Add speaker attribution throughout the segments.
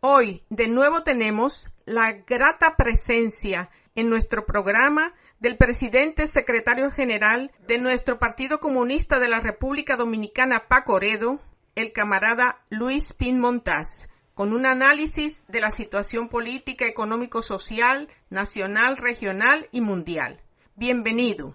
Speaker 1: Hoy de nuevo tenemos la grata presencia en nuestro programa del presidente secretario general de nuestro Partido Comunista de la República Dominicana, Paco Oredo, el camarada Luis Pin Montaz, con un análisis de la situación política, económico-social, nacional, regional y mundial. Bienvenido.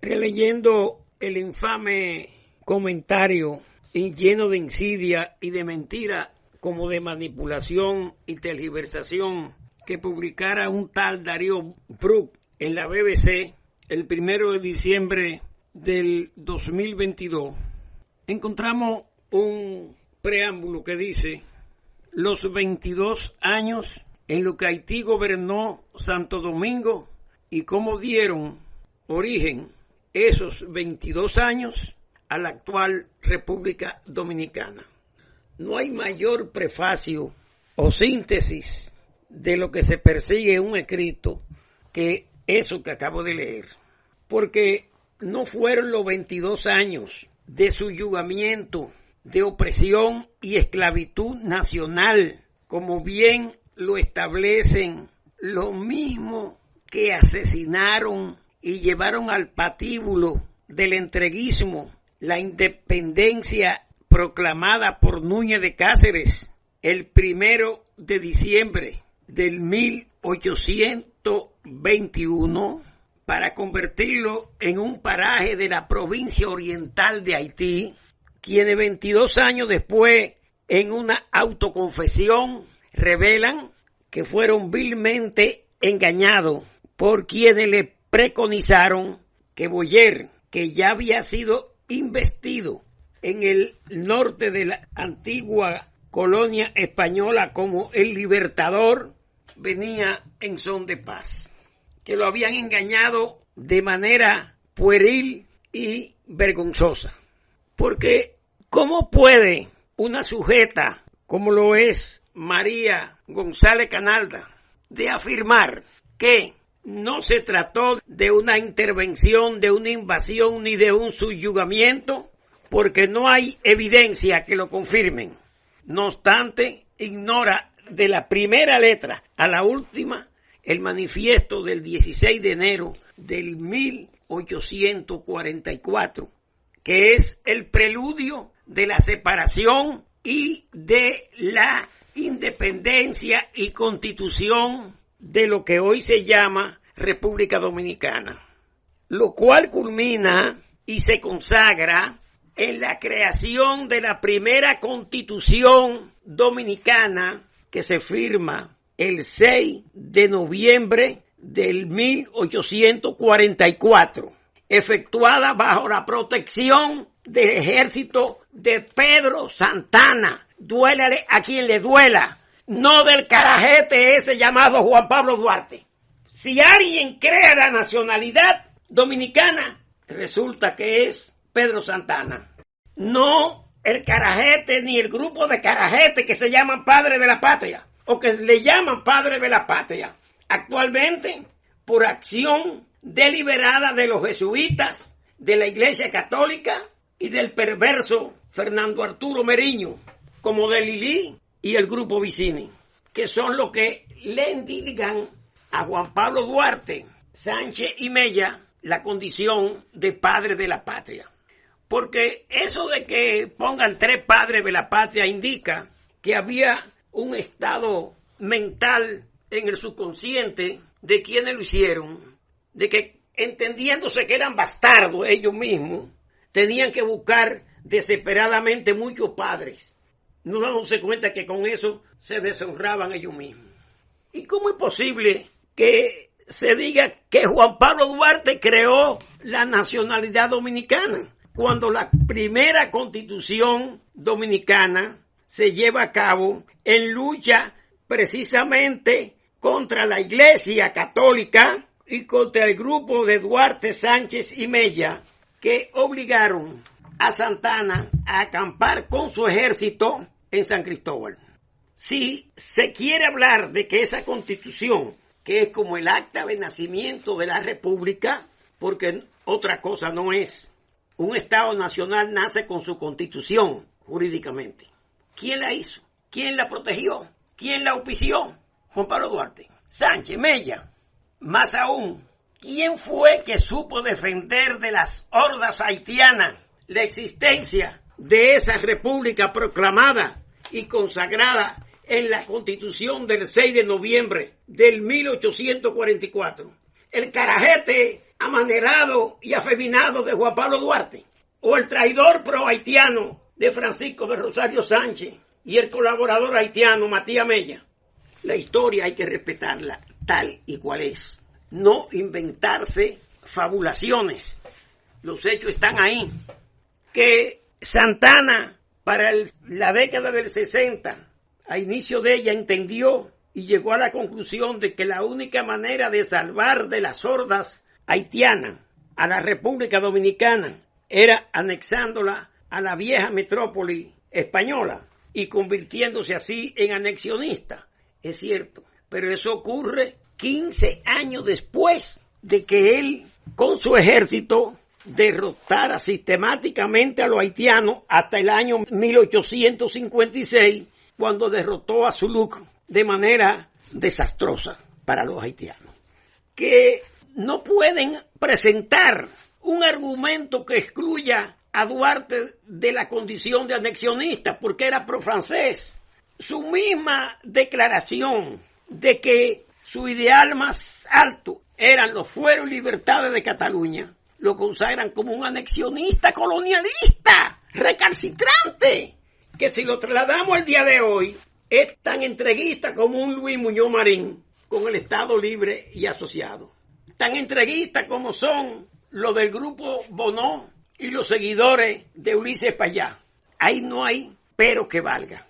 Speaker 2: Releyendo el infame comentario lleno de insidia y de mentira, como de manipulación y tergiversación, que publicara un tal Darío Brook en la BBC el 1 de diciembre del 2022, encontramos un preámbulo que dice: los 22 años en los que Haití gobernó Santo Domingo y cómo dieron origen esos 22 años a la actual República Dominicana. No hay mayor prefacio o síntesis de lo que se persigue en un escrito que eso que acabo de leer, porque no fueron los 22 años de subyugamiento, de opresión y esclavitud nacional, como bien lo establecen lo mismo que asesinaron y llevaron al patíbulo del entreguismo la independencia proclamada por Núñez de Cáceres el 1 de diciembre del 1821 para convertirlo en un paraje de la provincia oriental de Haití, quienes 22 años después, en una autoconfesión, revelan que fueron vilmente engañados por quienes le preconizaron que Boyer, que ya había sido investido en el norte de la antigua colonia española como el libertador, venía en son de paz, que lo habían engañado de manera pueril y vergonzosa. Porque ¿cómo puede una sujeta como lo es María González Canalda de afirmar que no se trató de una intervención, de una invasión ni de un subyugamiento? Porque no hay evidencia que lo confirmen. No obstante, ignora de la primera letra a la última el manifiesto del 16 de enero del 1844, que es el preludio de la separación y de la independencia y constitución de lo que hoy se llama República Dominicana, lo cual culmina y se consagra en la creación de la primera Constitución Dominicana, que se firma el 6 de noviembre del 1844, efectuada bajo la protección del ejército de Pedro Santana, duélale a quien le duela, no del carajete ese llamado Juan Pablo Duarte. Si alguien crea la nacionalidad dominicana, resulta que es Pedro Santana, no el carajete ni el grupo de carajete que se llaman padres de la patria o que le llaman padres de la patria. Actualmente, por acción deliberada de los jesuitas, de la Iglesia Católica y del perverso Fernando Arturo Meriño, como de Lili y el grupo Vicini, que son los que le indican a Juan Pablo Duarte, Sánchez y Mella la condición de padre de la patria. Porque eso de que pongan 3 padres de la patria indica que había un estado mental en el subconsciente de quienes lo hicieron, de que entendiéndose que eran bastardos ellos mismos, tenían que buscar desesperadamente muchos padres, no dándose cuenta que con eso se deshonraban ellos mismos. ¿Y cómo es posible que se diga que Juan Pablo Duarte creó la nacionalidad dominicana, cuando la primera Constitución Dominicana se lleva a cabo en lucha precisamente contra la Iglesia Católica y contra el grupo de Duarte, Sánchez y Mella, que obligaron a Santana a acampar con su ejército en San Cristóbal? Si se quiere hablar de que esa Constitución, que es como el acta de nacimiento de la República, porque otra cosa no es, un Estado nacional nace con su Constitución jurídicamente. ¿Quién la hizo? ¿Quién la protegió? ¿Quién la auspició? Juan Pablo Duarte. Sánchez, Mella. Más aún, ¿quién fue que supo defender de las hordas haitianas la existencia de esa república proclamada y consagrada en la Constitución del 6 de noviembre del 1844? ¿El carajete amanerado y afeminado de Juan Pablo Duarte? ¿O el traidor pro-haitiano de Francisco de Rosario Sánchez y el colaborador haitiano Matías Mella? La historia hay que respetarla tal y cual es. No inventarse fabulaciones. Los hechos están ahí. Que Santana, para la década del 60, a inicio de ella, entendió y llegó a la conclusión de que la única manera de salvar de las hordas haitianas a la República Dominicana era anexándola a la vieja metrópoli española y convirtiéndose así en anexionista. Es cierto, pero eso ocurre 15 años después de que él, con su ejército, derrotara sistemáticamente a los haitianos hasta el año 1856, cuando derrotó a Zuluc de manera desastrosa para los haitianos. Que no pueden presentar un argumento que excluya a Duarte de la condición de anexionista, porque era pro-francés. Su misma declaración de que su ideal más alto eran los fueros y libertades de Cataluña, lo consagran como un anexionista colonialista, recalcitrante, que si lo trasladamos al día de hoy, es tan entreguista como un Luis Muñoz Marín con el Estado Libre y Asociado. Tan entreguista como son los del grupo Bonó y los seguidores de Ulises Payá. Ahí no hay pero que valga.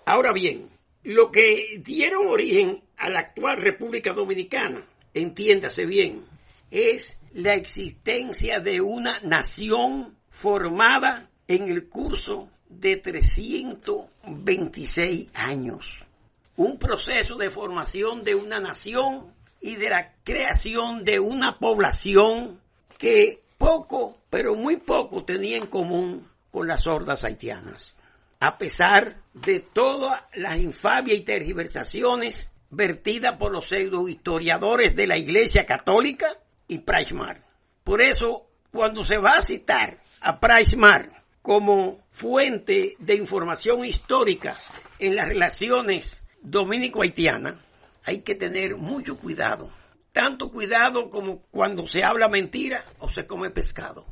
Speaker 2: Ahora bien, lo que dieron origen a la actual República Dominicana, entiéndase bien, es la existencia de una nación formada en el curso de 326 años. Un proceso de formación de una nación y de la creación de una población que poco, pero muy poco tenía en común con las hordas haitianas. A pesar de todas las infamias y tergiversaciones vertidas por los pseudohistoriadores de la Iglesia Católica y Preitzmar. Por eso, cuando se va a citar a Preitzmar como fuente de información histórica en las relaciones dominico-haitianas, hay que tener mucho cuidado. Tanto cuidado como cuando se habla mentira o se come pescado.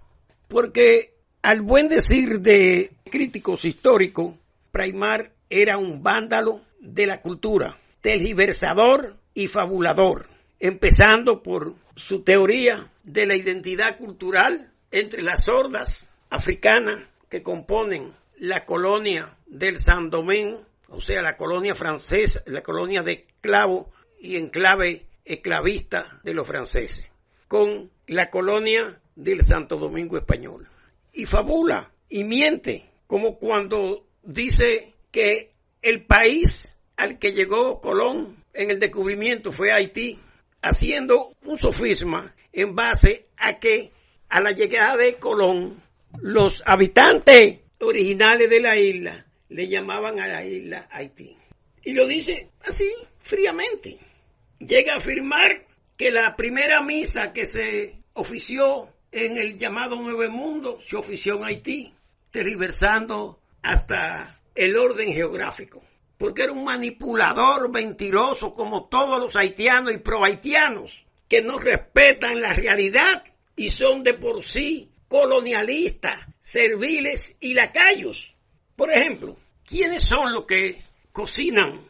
Speaker 2: Porque al buen decir de críticos históricos, Preitzmar era un vándalo de la cultura, tergiversador y fabulador, empezando por su teoría de la identidad cultural entre las hordas africanas que componen la colonia del Saint-Domingue, o sea, la colonia francesa, la colonia de esclavos y enclave esclavista de los franceses, con la colonia del Santo Domingo español. Y fabula y miente, como cuando dice que el país al que llegó Colón en el descubrimiento fue Haití, haciendo un sofisma en base a que a la llegada de Colón, los habitantes originales de la isla le llamaban a la isla Haití. Y lo dice así, fríamente. Llega a afirmar que la primera misa que se ofició en el llamado Nuevo Mundo se ofició en Haití, tergiversando hasta el orden geográfico. Porque era un manipulador mentiroso como todos los haitianos y pro-haitianos que no respetan la realidad y son de por sí colonialistas, serviles y lacayos. Por ejemplo, ¿quiénes son los que cocinan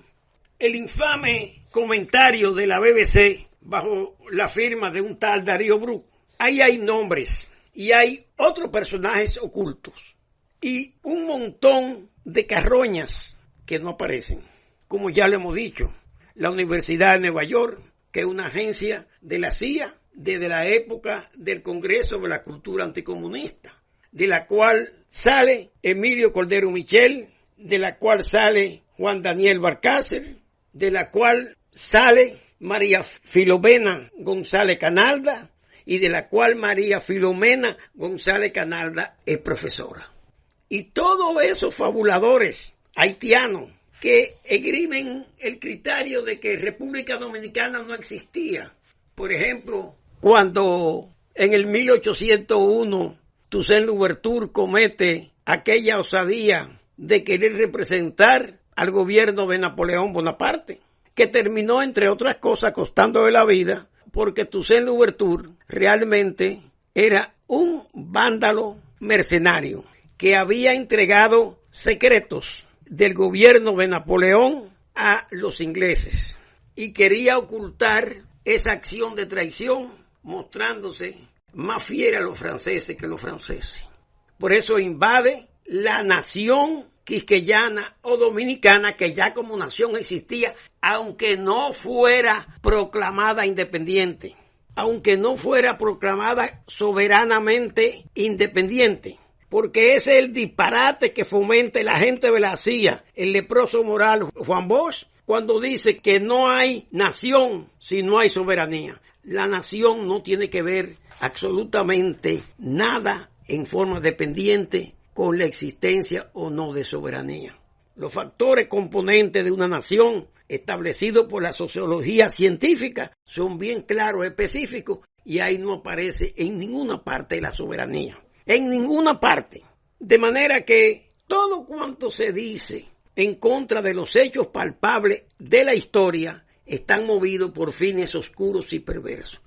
Speaker 2: el infame comentario de la BBC bajo la firma de un tal Darío Bru? Ahí hay nombres y hay otros personajes ocultos y un montón de carroñas que no aparecen. Como ya lo hemos dicho, la Universidad de Nueva York, que es una agencia de la CIA desde la época del Congreso de la Cultura Anticomunista, de la cual sale Emilio Cordero Michel, de la cual sale Juan Daniel Balcácer, de la cual sale María Filomena González Canalda, y de la cual María Filomena González Canalda es profesora. Y todos esos fabuladores haitianos que esgrimen el criterio de que República Dominicana no existía. Por ejemplo, cuando en el 1801 Toussaint Louverture comete aquella osadía de querer representar al gobierno de Napoleón Bonaparte, que terminó, entre otras cosas, costándole la vida, porque Toussaint Louverture realmente era un vándalo mercenario que había entregado secretos del gobierno de Napoleón a los ingleses y quería ocultar esa acción de traición mostrándose más fiel a los franceses que los franceses. Por eso invade la nación quisqueyana o dominicana, que ya como nación existía, aunque no fuera proclamada independiente, aunque no fuera proclamada soberanamente independiente, porque ese es el disparate que fomenta la gente de la CIA, el leproso moral Juan Bosch, cuando dice que no hay nación si no hay soberanía. La nación no tiene que ver absolutamente nada en forma dependiente con la existencia o no de soberanía. Los factores componentes de una nación establecidos por la sociología científica son bien claros, específicos, y ahí no aparece en ninguna parte la soberanía. En ninguna parte. De manera que todo cuanto se dice en contra de los hechos palpables de la historia están movidos por fines oscuros y perversos.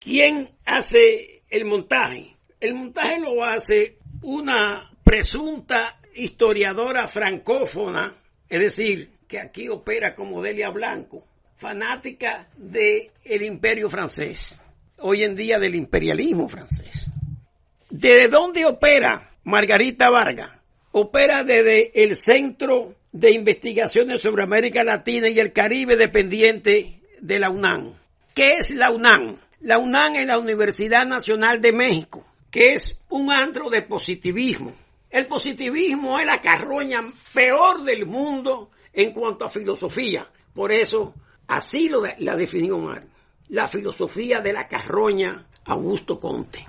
Speaker 2: ¿Quién hace el montaje? El montaje lo hace una presunta historiadora francófona, es decir, que aquí opera como Delia Blanco, fanática del imperio francés, hoy en día del imperialismo francés. ¿Desde dónde opera Margarita Vargas? Opera desde el Centro de Investigaciones sobre América Latina y el Caribe, dependiente de la UNAM. ¿Qué es la UNAM? La UNAM es la Universidad Nacional de México, que es un antro de positivismo. El positivismo es la carroña peor del mundo en cuanto a filosofía. Por eso, así la definió Marx. La filosofía de la carroña Augusto Comte.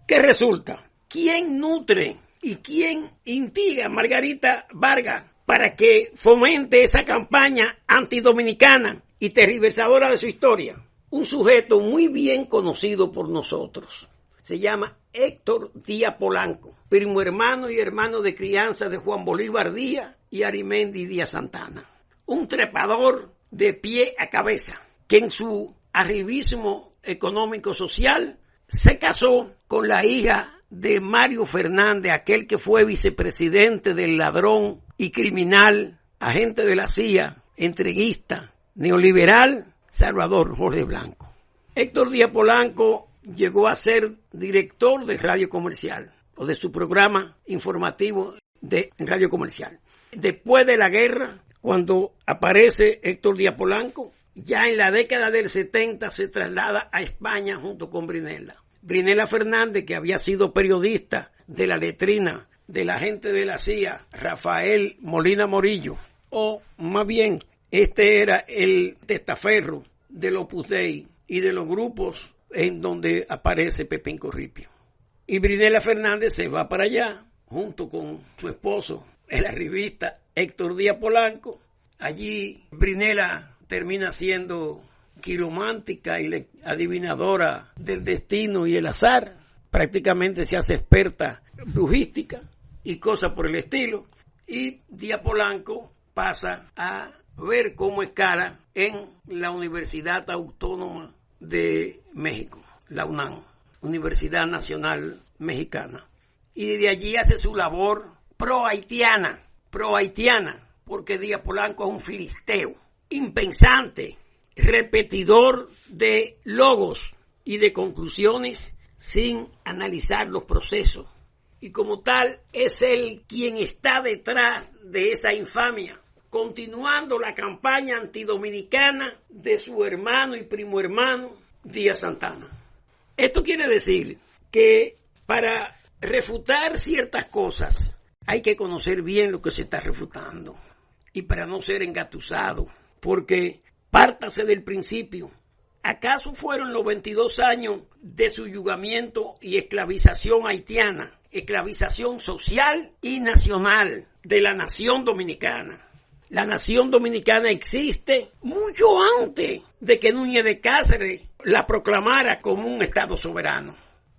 Speaker 2: ¿Qué resulta? ¿Quién nutre y quién instiga a Margarita Vargas para que fomente esa campaña antidominicana y tergiversadora de su historia? Un sujeto muy bien conocido por nosotros. Se llama Héctor Díaz Polanco, primo hermano y hermano de crianza de Juan Bolívar Díaz y Arimendi Díaz Santana. Un trepador de pie a cabeza, que en su arribismo económico-social se casó con la hija de Mario Fernández, aquel que fue vicepresidente del ladrón y criminal, agente de la CIA, entreguista, neoliberal, Salvador Jorge Blanco. Héctor Díaz Polanco llegó a ser director de Radio Comercial, o de su programa informativo de Radio Comercial. Después de la guerra, cuando aparece Héctor Díaz Polanco, ya en la década del 70 se traslada a España junto con Brinella. Brinella Fernández, que había sido periodista de la letrina del agente de la CIA, Rafael Molina Morillo, o más bien, este era el testaferro del Opus Dei y de los grupos en donde aparece Pepín Corripio. Y Brinella Fernández se va para allá, junto con su esposo, el arribista Héctor Díaz Polanco. Allí Brinella termina siendo quiromántica y adivinadora del destino y el azar. Prácticamente se hace experta brujística y cosas por el estilo. Y Díaz Polanco pasa a ver cómo escala en la Universidad Autónoma de México, la UNAM, Universidad Nacional Mexicana. Y desde allí hace su labor pro-haitiana, porque Díaz Polanco es un filisteo, impensante, repetidor de logos y de conclusiones sin analizar los procesos. Y como tal, es él quien está detrás de esa infamia, continuando la campaña antidominicana de su hermano y primo hermano Díaz Santana. Esto quiere decir que para refutar ciertas cosas hay que conocer bien lo que se está refutando y para no ser engatusado, porque pártase del principio. ¿Acaso fueron los 22 años de subyugamiento y esclavización haitiana, esclavización social y nacional de la nación dominicana, la nación dominicana existe mucho antes de que Núñez de Cáceres la proclamara como un Estado soberano.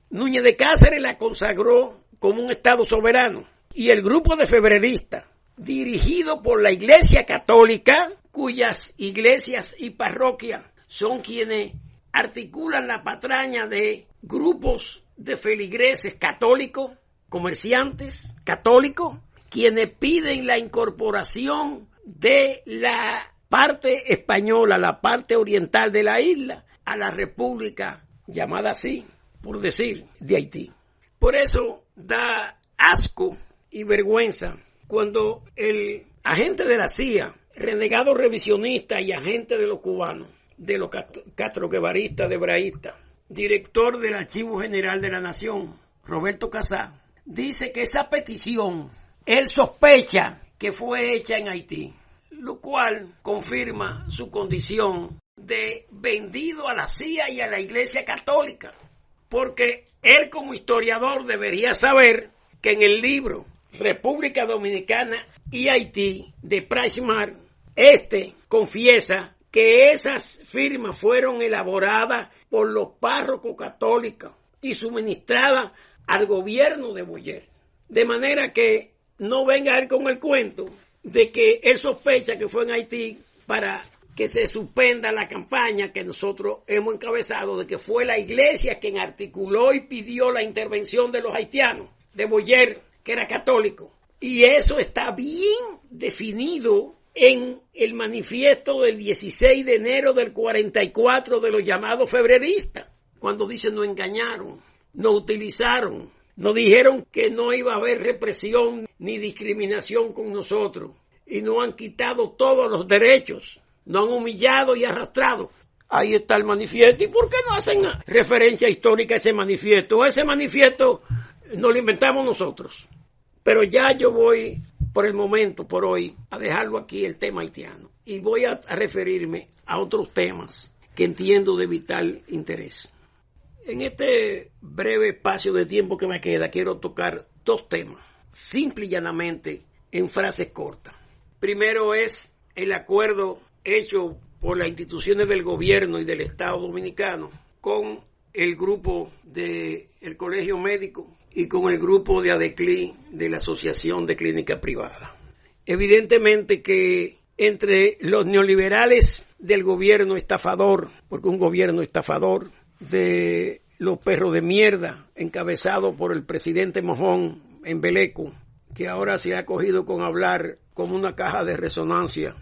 Speaker 2: Núñez de Cáceres la consagró como un Estado soberano. Y el grupo de febreristas, dirigido por la Iglesia Católica, cuyas iglesias y parroquias son quienes articulan la patraña de grupos de feligreses católicos, comerciantes católicos, quienes piden la incorporación de la parte española, la parte oriental de la isla, a la república llamada así, por decir, de Haití. Por eso da asco y vergüenza cuando el agente de la CIA, renegado revisionista y agente de los cubanos, de los castroguevaristas, debraístas, director del Archivo General de la Nación, Roberto Casá, dice que esa petición, él sospecha que fue hecha en Haití, lo cual confirma su condición de vendido a la CIA y a la Iglesia Católica, porque él como historiador debería saber que en el libro República Dominicana y Haití de Pryce-Mars, confiesa que esas firmas fueron elaboradas por los párrocos católicos y suministradas al gobierno de Boyer. De manera que no venga él con el cuento de que él sospecha que fue en Haití para que se suspenda la campaña que nosotros hemos encabezado, de que fue la iglesia quien articuló y pidió la intervención de los haitianos, de Boyer, que era católico. Y eso está bien definido en el manifiesto del 16 de enero del 44 de los llamados febreristas, cuando dicen nos engañaron, nos utilizaron, nos dijeron que no iba a haber represión ni discriminación con nosotros y nos han quitado todos los derechos, nos han humillado y arrastrado. Ahí está el manifiesto. ¿Y por qué no hacen referencia histórica a ese manifiesto? Ese manifiesto nos lo inventamos nosotros. Pero ya yo voy, por el momento, por hoy, a dejarlo aquí el tema haitiano. Y voy a referirme a otros temas que entiendo de vital interés. En este breve espacio de tiempo que me queda, quiero tocar dos temas, simple y llanamente, en frases cortas. Primero es el acuerdo hecho por las instituciones del gobierno y del Estado dominicano con el grupo del Colegio Médico y con el grupo de ADECLI de la Asociación de Clínica Privada. Evidentemente que entre los neoliberales del gobierno estafador, porque un gobierno estafador, de los perros de mierda, encabezado por el presidente Mojón en Beleco, que ahora se ha cogido con hablar como una caja de resonancia,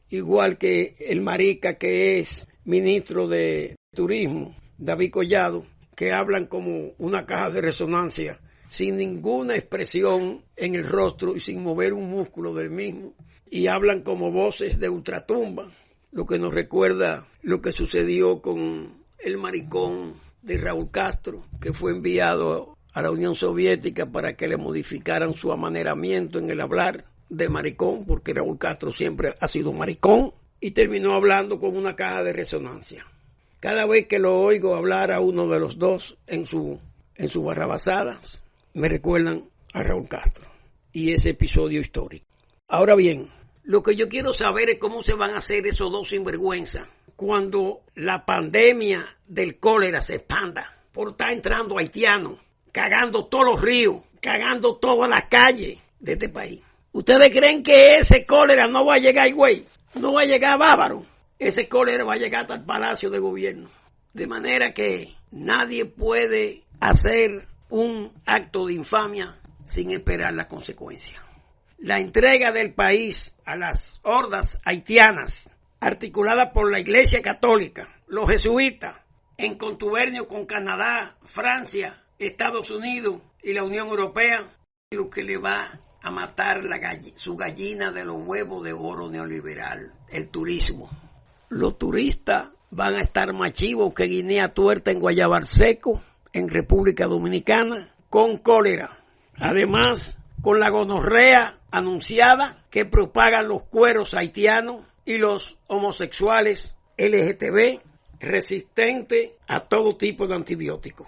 Speaker 2: igual que el marica que es ministro de Turismo, David Collado, que hablan como una caja de resonancia, sin ninguna expresión en el rostro y sin mover un músculo del mismo, y hablan como voces de ultratumba, lo que nos recuerda lo que sucedió con el maricón de Raúl Castro, que fue enviado a la Unión Soviética para que le modificaran su amaneramiento en el hablar de maricón, porque Raúl Castro siempre ha sido maricón, y terminó hablando con una caja de resonancia. Cada vez que lo oigo hablar a uno de los dos en su barrabasadas, me recuerdan a Raúl Castro y ese episodio histórico. Ahora bien, lo que yo quiero saber es cómo se van a hacer esos dos sinvergüenzas cuando la pandemia del cólera se expanda por estar entrando haitianos, cagando todos los ríos, cagando todas las calles de este país. ¿Ustedes creen que ese cólera no va a llegar a Higüey? No va a llegar a Bávaro. Ese cólera va a llegar hasta el Palacio de Gobierno. De manera que nadie puede hacer un acto de infamia sin esperar las consecuencias. La entrega del país a las hordas haitianas, articulada por la Iglesia Católica, los jesuitas, en contubernio con Canadá, Francia, Estados Unidos y la Unión Europea, lo que le va a matar su gallina de los huevos de oro neoliberal, el turismo. Los turistas van a estar más chivos que guinea tuerta en Guayabar Seco, en República Dominicana, con cólera. Además, con la gonorrea anunciada que propagan los cueros haitianos y los homosexuales LGTB, resistentes a todo tipo de antibióticos.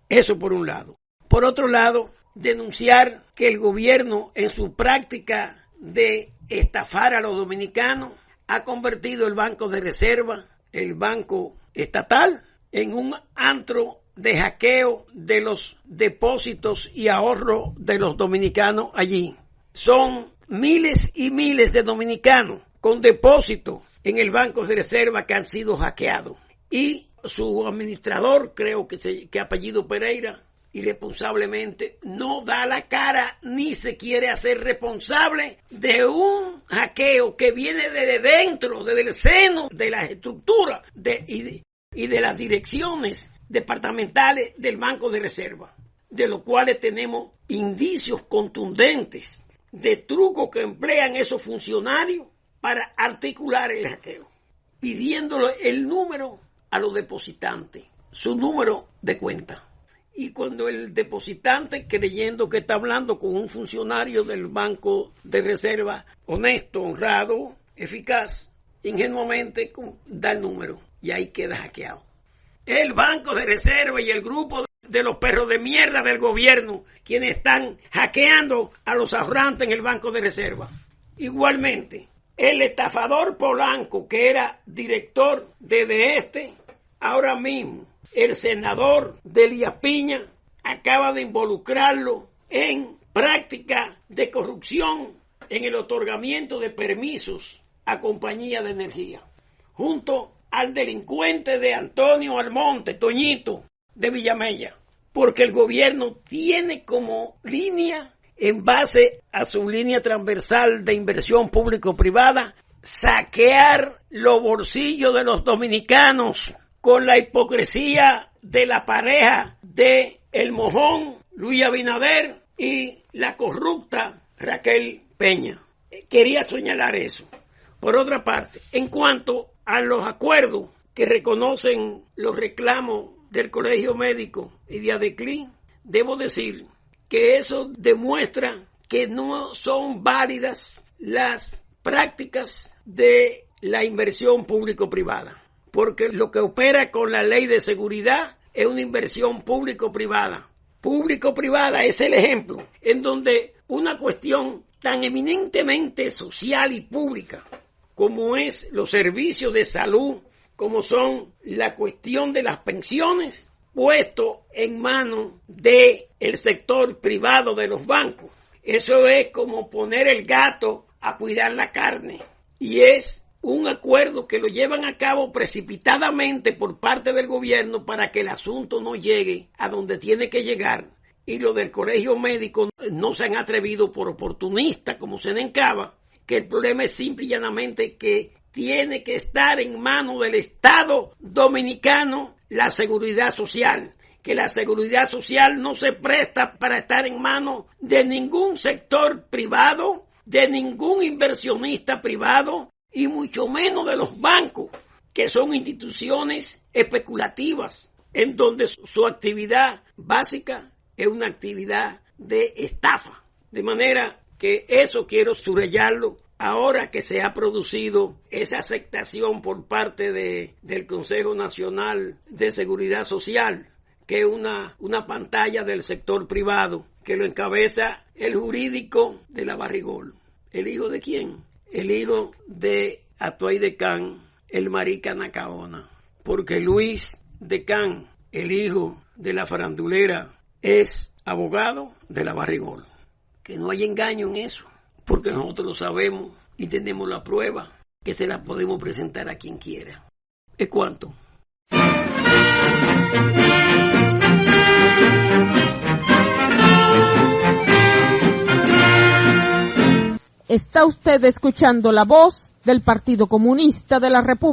Speaker 2: Eso por un lado. Por otro lado, denunciar que el gobierno en su práctica de estafar a los dominicanos, ha convertido el Banco de Reserva, el banco estatal, en un antro de hackeo de los depósitos y ahorros de los dominicanos allí. Son miles y miles de dominicanos con depósitos en el Banco de Reserva que han sido hackeados. Y su administrador, creo que apellido Pereira, irresponsablemente no da la cara ni se quiere hacer responsable de un hackeo que viene desde dentro, desde el seno de las estructuras y de las direcciones departamentales del Banco de Reserva, de los cuales tenemos indicios contundentes de trucos que emplean esos funcionarios para articular el hackeo, pidiéndole el número a los depositantes, su número de cuenta. Y cuando el depositante, creyendo que está hablando con un funcionario del Banco de Reserva, honesto, honrado, eficaz, ingenuamente da el número y ahí queda hackeado. El Banco de Reserva y el grupo de los perros de mierda del gobierno, quienes están hackeando a los ahorrantes en el Banco de Reserva. Igualmente, el estafador Polanco, que era director de ahora mismo, el senador Elías Piña acaba de involucrarlo en prácticas de corrupción en el otorgamiento de permisos a compañías de energía, junto al delincuente de Antonio Almonte, Toñito, de Villamella, porque el gobierno tiene como línea, en base a su línea transversal de inversión público-privada, saquear los bolsillos de los dominicanos, con la hipocresía de la pareja de El Mojón, Luis Abinader, y la corrupta Raquel Peña. Quería señalar eso. Por otra parte, en cuanto a los acuerdos que reconocen los reclamos del Colegio Médico y de ADECLIN, debo decir que eso demuestra que no son válidas las prácticas de la inversión público-privada. Porque lo que opera con la ley de seguridad es una inversión público-privada. Público-privada es el ejemplo en donde una cuestión tan eminentemente social y pública como es los servicios de salud, como son la cuestión de las pensiones, puesto en manos del sector privado de los bancos. Eso es como poner el gato a cuidar la carne. Y es un acuerdo que lo llevan a cabo precipitadamente por parte del gobierno para que el asunto no llegue a donde tiene que llegar. Y lo del Colegio Médico no se han atrevido por oportunista como se encaba, que el problema es simple y llanamente que tiene que estar en manos del Estado dominicano la seguridad social, que la seguridad social no se presta para estar en manos de ningún sector privado, de ningún inversionista privado, y mucho menos de los bancos, que son instituciones especulativas, en donde su actividad básica es una actividad de estafa. De manera que eso quiero subrayarlo ahora que se ha producido esa aceptación por parte del Consejo Nacional de Seguridad Social, que es una pantalla del sector privado, que lo encabeza el jurídico de la Barrigol. ¿El hijo de quién? El hijo de Atuay Decán, el marica Nacaona, porque Luis Decán, el hijo de la farandulera, es abogado de la Barrigol. Que no hay engaño en eso, porque nosotros lo sabemos y tenemos la prueba, que se la podemos presentar a quien quiera. ¿Es cuánto?
Speaker 1: Está usted escuchando la voz del Partido Comunista de la República.